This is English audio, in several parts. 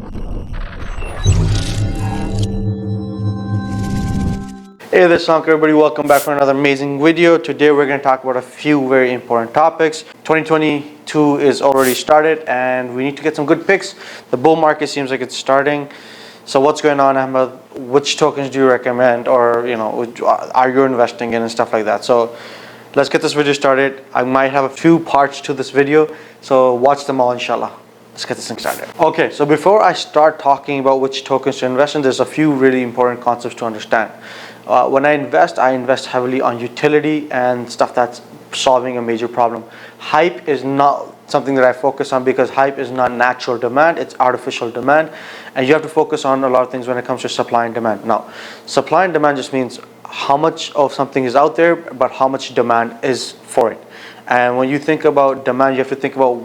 Hey there, Sank, everybody. Welcome back for another amazing video. Today we're going to talk about a few very important topics. 2022 is already started and we need to get some good picks. The bull market seems like it's starting. So what's going on, Ahmed? Which tokens do you recommend, or are you investing in, and stuff like that? So let's get this video started. I might have a few parts to this video, so watch them all, inshallah. Let's get this thing started. Okay, so before I start talking about which tokens to invest in, there's a few really important concepts to understand. When I invest heavily on utility and stuff that's solving a major problem. Hype is not something that I focus on, because hype is not natural demand, it's artificial demand. And you have to focus on a lot of things when it comes to supply and demand. Now, supply and demand just means how much of something is out there, but how much demand is for it. And when you think about demand, you have to think about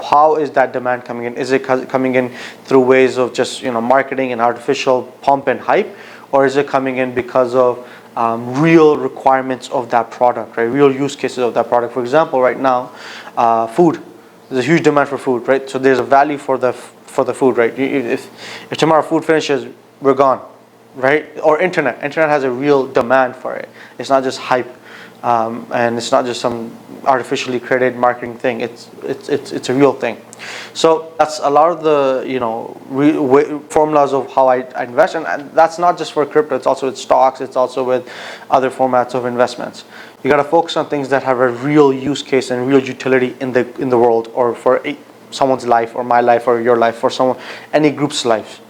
how is that demand coming in? Is it coming in through ways of just marketing and artificial pump and hype? Or is it coming in because of real requirements of that product, right? Real use cases of that product. For example, right now, food. There's a huge demand for food, right? So there's a value for the food, right? If tomorrow food finishes, we're gone, right? Or internet. Internet has a real demand for it. It's not just hype, and it's not just some artificially created marketing thing. It's a real thing. So that's a lot of the formulas of how I invest, and that's not just for crypto. It's also with stocks. It's also with other formats of investments. You got to focus on things that have a real use case and real utility in the world, or for someone's life, or my life, or your life, or any group's life.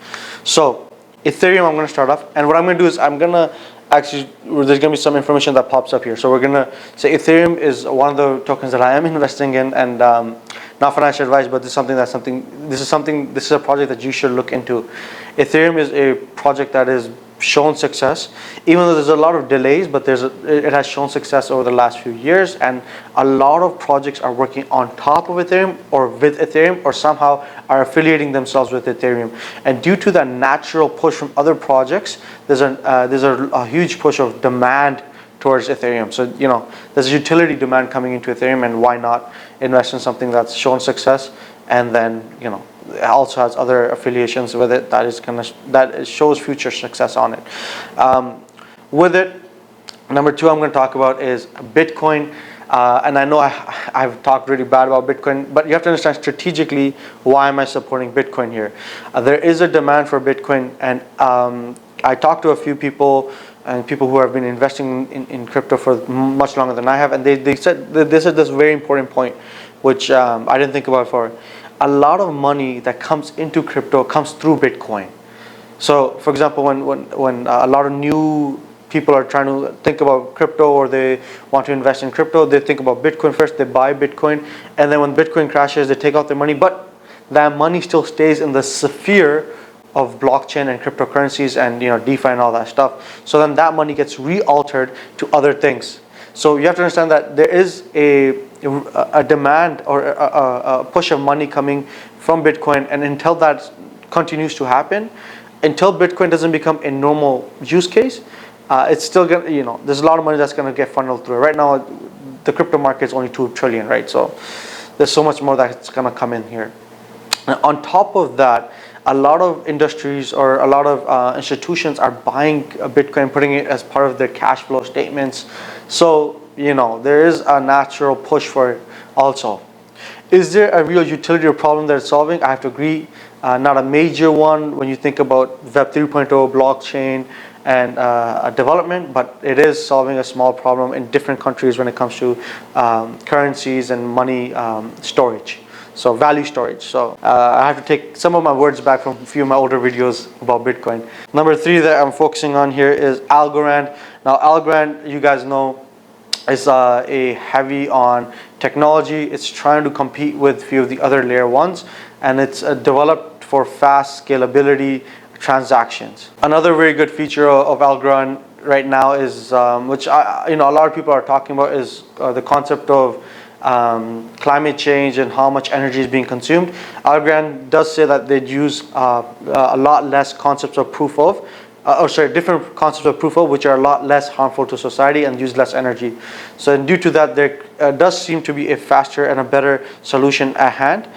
So Ethereum, I'm going to start off, and what I'm going to do is I'm going to actually, there's going to be some information that pops up here. So we're going to say Ethereum is one of the tokens that I am investing in, and not financial advice, but this is a project that you should look into. Ethereum is a project that has shown success, even though there's a lot of delays, but it has shown success over the last few years, and a lot of projects are working on top of Ethereum or with Ethereum, or somehow are affiliating themselves with Ethereum. And due to that natural push from other projects, there's a huge push of demand towards Ethereum. So there's a utility demand coming into Ethereum, and why not invest in something that's shown success, and then it also has other affiliations with it that shows future success on it. With it, number two I'm going to talk about is Bitcoin. And I know I've talked really bad about Bitcoin, but you have to understand strategically why am I supporting Bitcoin here. There is a demand for Bitcoin, and I talked to a few people, and people who have been investing in crypto for much longer than I have, and they said this very important point, which I didn't think about before. A lot of money that comes into crypto comes through Bitcoin. So, for example, when a lot of new people are trying to think about crypto, or they want to invest in crypto, they think about Bitcoin first, they buy Bitcoin, and then when Bitcoin crashes, they take out their money, but that money still stays in the sphere of blockchain and cryptocurrencies and DeFi and all that stuff. So then that money gets re-altered to other things. So you have to understand that there is a demand, or a push of money coming from Bitcoin, and until that continues to happen, until Bitcoin doesn't become a normal use case, it's still gonna, there's a lot of money that's gonna get funneled through it. Right now, the crypto market is only 2 trillion, right? So there's so much more that's gonna come in here. And on top of that, a lot of industries, or a lot of institutions are buying Bitcoin, putting it as part of their cash flow statements. So there is a natural push for it also. Is there a real utility or problem that it's solving? I have to agree, not a major one when you think about Web 3.0, blockchain, and development, but it is solving a small problem in different countries when it comes to currencies and money storage. So value storage. So I have to take some of my words back from a few of my older videos about Bitcoin. Number three that I'm focusing on here is Algorand. Now Algorand, you guys know, is a heavy on technology. It's trying to compete with a few of the other layer ones, and it's developed for fast scalability transactions. Another very good feature of Algorand right now is, which a lot of people are talking about, is the concept of climate change and how much energy is being consumed. Algorand does say that they'd use a lot less concepts of proof of, different concepts of proof of, which are a lot less harmful to society and use less energy. So due to that, there does seem to be a faster and a better solution at hand.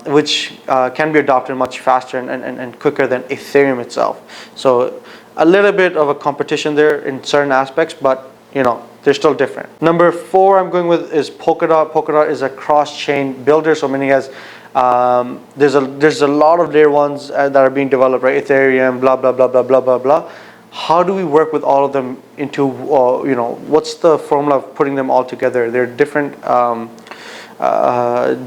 which can be adopted much faster and quicker than Ethereum itself. So a little bit of a competition there in certain aspects, but you know, they're still different. Number 4 I'm going with is Polkadot. Polkadot is a cross-chain builder, so meaning as there's a lot of layer ones that are being developed, right? Ethereum, blah blah blah blah blah blah blah. How do we work with all of them into you know, what's the formula of putting them all together? They're different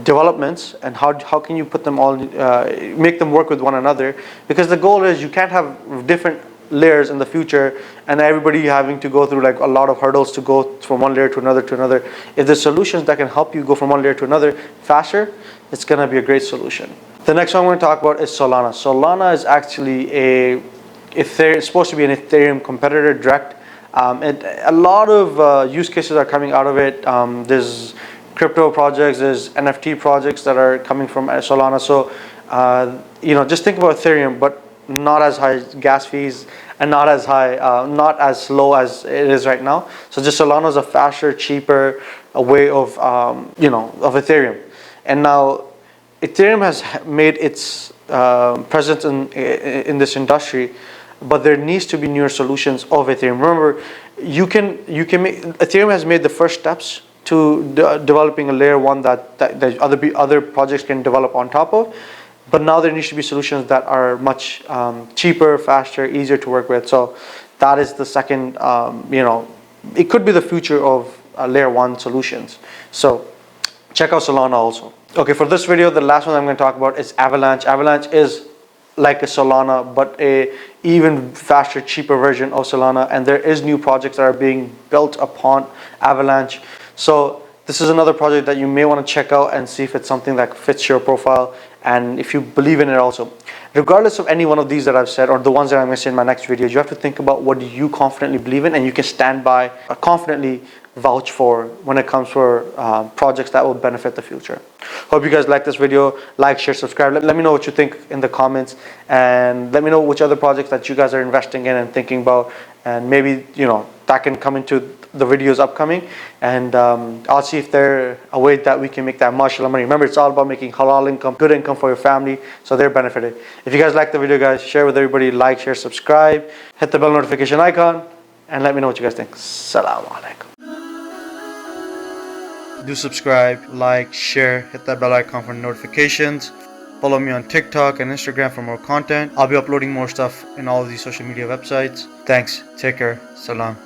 developments, and how can you put them all, make them work with one another? Because the goal is you can't have different layers in the future and everybody having to go through like a lot of hurdles to go from one layer to another. If there's solutions that can help you go from one layer to another faster, it's going to be a great solution. The next one I'm going to talk about is Solana. Solana is actually it's supposed to be an Ethereum competitor direct. A lot of use cases are coming out of it. There's crypto projects, there's NFT projects that are coming from Solana. So you know, just think about Ethereum, but not as high gas fees and not as high, not as slow as it is right now. So just Solana is a faster, cheaper way of you know, of Ethereum. And now Ethereum has made its presence in this industry, but there needs to be newer solutions of Ethereum. Remember, you can make, Ethereum has made the first steps to developing a layer 1 that other projects can develop on top of. But now there needs to be solutions that are much cheaper, faster, easier to work with. So that is the second, you know, it could be the future of layer 1 solutions. So check out Solana also. Okay, for this video, the last one I'm going to talk about is Avalanche. Avalanche is like a Solana, but a even faster, cheaper version of Solana. And there is new projects that are being built upon Avalanche. So this is another project that you may want to check out and see if it's something that fits your profile and if you believe in it also. Regardless of any one of these that I've said or the ones that I'm going to say in my next videos, you have to think about what do you confidently believe in, and you can stand by or confidently vouch for when it comes for projects that will benefit the future. Hope you guys like this video. Like, share, subscribe. Let me know what you think in the comments, and let me know which other projects that you guys are investing in and thinking about, and maybe, you know, that can come into the videos upcoming, and I'll see if there's a way that we can make that mashallah money. Remember, it's all about making halal income, good income for your family, so they're benefited. If you guys like the video, guys, share with everybody, like, share, subscribe, hit the bell notification icon, and let me know what you guys think. Assalamu alaikum. Do subscribe, like, share, hit that bell icon for notifications. Follow me on TikTok and Instagram for more content. I'll be uploading more stuff in all of these social media websites. Thanks. Take care. Salam.